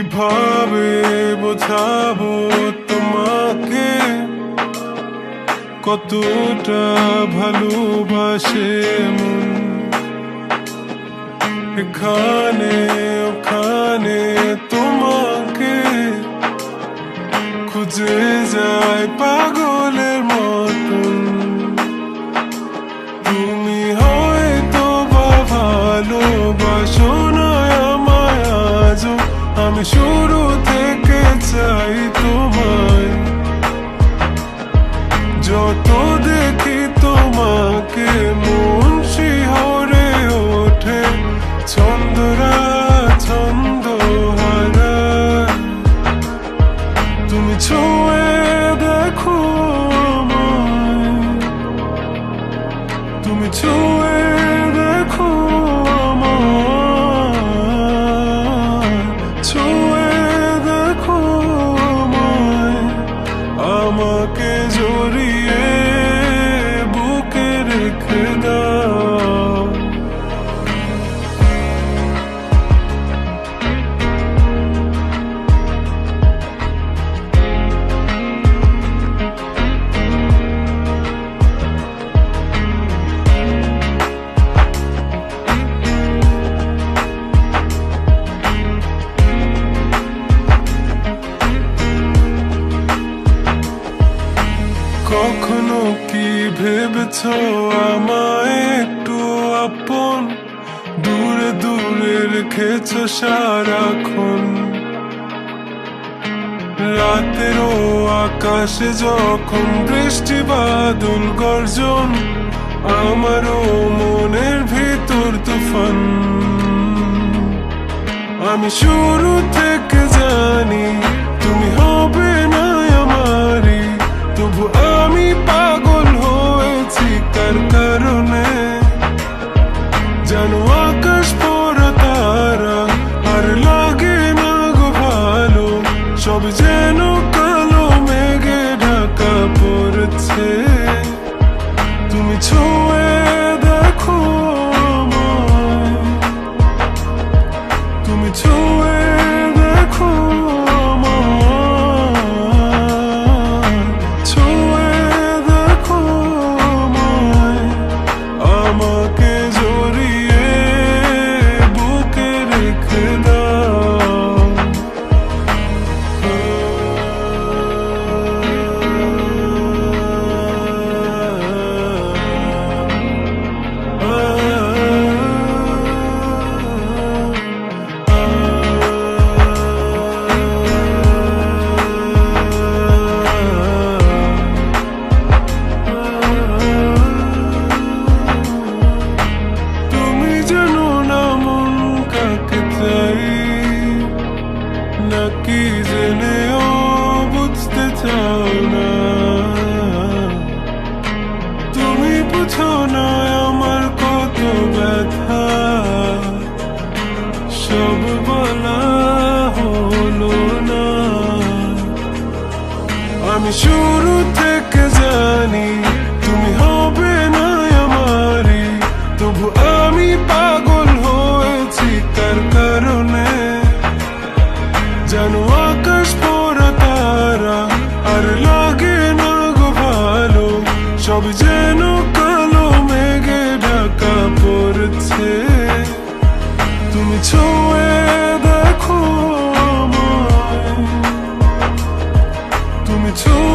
কিভাবে বোঝাবো তোমাকে কতটা ভালোবাসে মন। এখানে ওখানে তোমাকে খুঁজে যায় পাগলের মতন। তুমি হয়তো বা ভালোবাসো না আমায় আজও, আমি শুরু থেকে চাই তোমায়। যত দেখি তোমাকে মন শিহরে ওঠে, ছন্দরা ছন্দ হারায়। তুমি ছুঁয়ে দেখো আমায়, তুমি ছুঁয়ে দেখো আমায়, ছুঁয়ে দেখো আমায়। আমাকে জড়িয়ে বুকে রেখে দাও। কখনো কি ভেবেছ আমায় একটু আপন, দূরে দূরে রেখেছ সারাক্ষণ। রাতেরও আকাশে যখন বৃষ্টি বাদল গর্জন, আমারও মনের ভিতর তুফান। আমি শুরু থেকে জানি তুমি হবে না আমারই, তবু আমি পাগল হয়েছি কার কারণে। জানো আকাশ পড়া তারা আর লাগে না গো ভালো, সব যেন কালো মেঘে ঢাকা পড়ছে। তুমি ছুঁয়ে দেখো আমায়, তুমি ছুঁয়ে দেখো আমায়, ছুঁয়ে দেখো আমায়। আমাকে জড়িয়ে বুকে রেখে দাও। তুমি জানো না মন কাকে চাই, নাকি জেনেও বুঝতে চাও না। তুমি বুঝো না আমার কত ব্যথা, সব বলা হলো না। আমি শুরু থেকে জানি তুমি হবে না আমারই, তবু আমি পাগল হয়েছি কার কারণে। জানো আকাশ পড়া তারা আর লাগে না গো ভালো, সব যেন কালো মেঘে ঢাকা পড়ছে। তুমি ছুঁয়ে দেখো আমায়, তুমি ছুঁয়ে